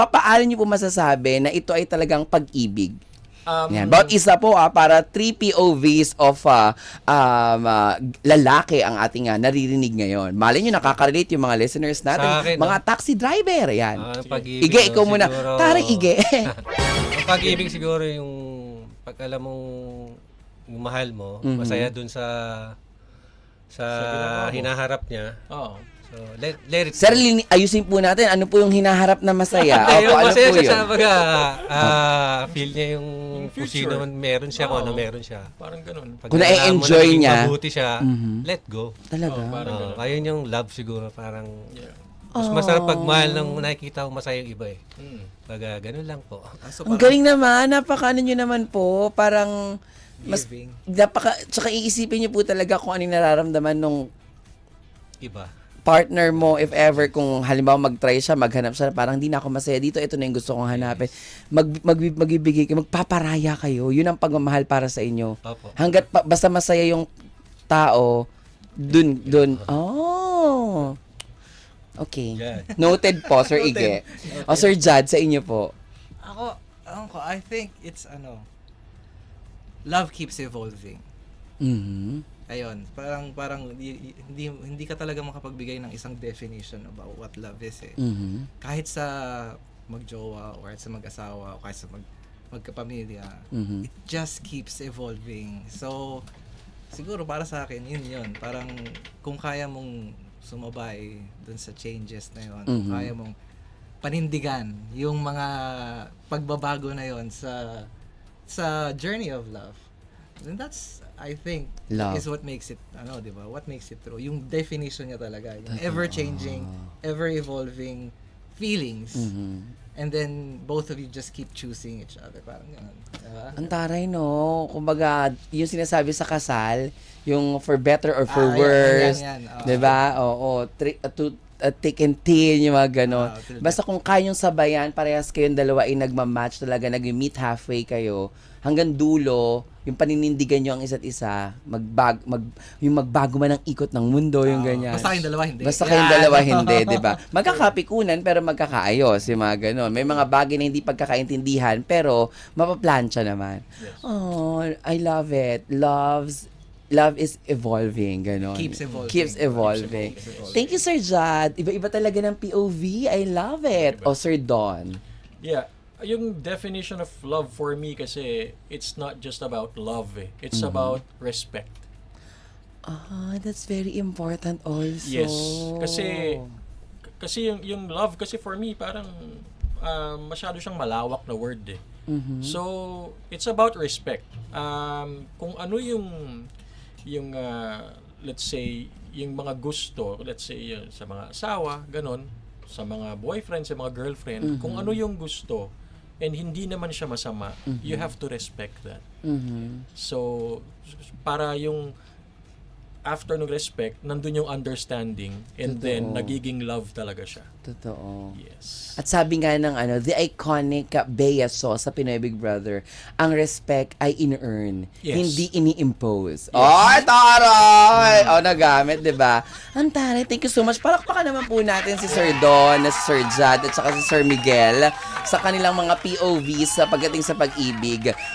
papaano niyo po masasabi na ito ay talagang pag-ibig? Yan. Um, Bawat isa po para 3 POVs of lalaki ang ating naririnig ngayon. Malay nyo, nakaka-relate yung mga listeners natin. Sa akin, Mga taxi driver. Yan. pag-ibig, Ige, ikaw muna. siguro, Tara, Ige. ang pag-ibig siguro yung pag alam mong yung mahal mo, masaya dun sa ginagawa mo. hinaharap niya. Oo. So, let it Sir, ayusin po natin. Ano po yung hinaharap na masaya? Yung Opo, ano masaya po siya yun? sa baga, feel niya yung kung future. sino man meron siya, kung ano Oo. meron siya. Parang ganun. Pag Kung nalaman mo na-enjoy na naging niya. mabuti siya, Mhm. let go. Talaga? Oo, parang ganun. Ayun yung love siguro, parang Yeah. mas masarap pag mahal nang nakikita ko masaya yung iba eh. Mm. Baga, ganun lang po. Ang galing naman. Napaka ano nyo naman po. Parang mas Giving. tsaka iisipin nyo po talaga kung ano yung nararamdaman nung Iba. partner mo, if ever, kung halimbawa mag-try siya, maghanap siya, parang hindi na ako masaya dito, ito na yung gusto kong hanapin. Magbibigay kayo, magpaparaya kayo. Yun ang pagmamahal para sa inyo. Opo. Hanggat basta masaya yung tao, dun. Oh. Okay. Yan. Noted po, Sir Ige. O Sir Jad, sa inyo po. I think it's love keeps evolving. Mhm. Ayun, parang hindi ka talaga makapagbigay ng isang definition about what love is eh. Mhm. Kahit sa magjowa or sa mag-asawa o kahit sa magkapamilya, Mhm. it just keeps evolving. So siguro para sa akin yun. Parang kung kaya mong sumabay dun sa changes na yun, kung Mhm. kaya mong panindigan yung mga pagbabago na yun sa journey of love, then that's, I think, Love. is what makes it, di ba? What makes it true. Yung definition niya talaga. Yung ever-changing, ever-evolving feelings. Mhm. And then, both of you just keep choosing each other. Parang ganun. Diba? Ang taray, no? Kumbaga, yung sinasabi sa kasal, yung for better or for Yan, worse. yan, yan. Oo. Diba? Oo. Thick and thin, yung mga ganon. Basta kung kayong sabayan, parehas kayong dalawa ay nagmamatch talaga, nag-meet halfway kayo, hanggang dulo, yung paninindigan nyo ang isa't isa, yung magbago man ang ikot ng mundo, yung ganyan. Basta kayong dalawa, hindi. Basta kayong dalawa, hindi, di ba? Magkakapikunan, pero magkakaayos, yung mga ganon. May mga bagay na hindi pagkakaintindihan, pero mapaplansya naman. Oh, I love it. Love is evolving, ganon. Keeps evolving. Keeps evolving. Thank you, Sir Jad. Iba-iba talaga ng POV. I love it. O, Sir Don. Yeah. Yung definition of love for me kasi it's not just about love eh. It's about respect. That's very important also. Yes. Kasi yung love kasi for me parang masyado siyang malawak na word eh. So it's about respect. Kung ano yung let's say yung mga gusto, let's say sa mga asawa, ganon, sa mga boyfriend, sa mga girlfriend, kung ano yung gusto and hindi naman siya masama, you have to respect that. So para yung after ng respect, nandun yung understanding and then nagiging love talaga siya. Totoo. Yes. At sabi nga ng the iconic Bea sauce sa Pinoy Big Brother, ang respect ay in-earn, Yes. hindi ini-impose. Ay, taray! Nagamit, di ba? Ang taray. Thank you so much. Palakpakan naman po natin si Sir Don, si Sir Jad, at saka si Sir Miguel sa kanilang mga POVs sa pagdating sa pag-ibig.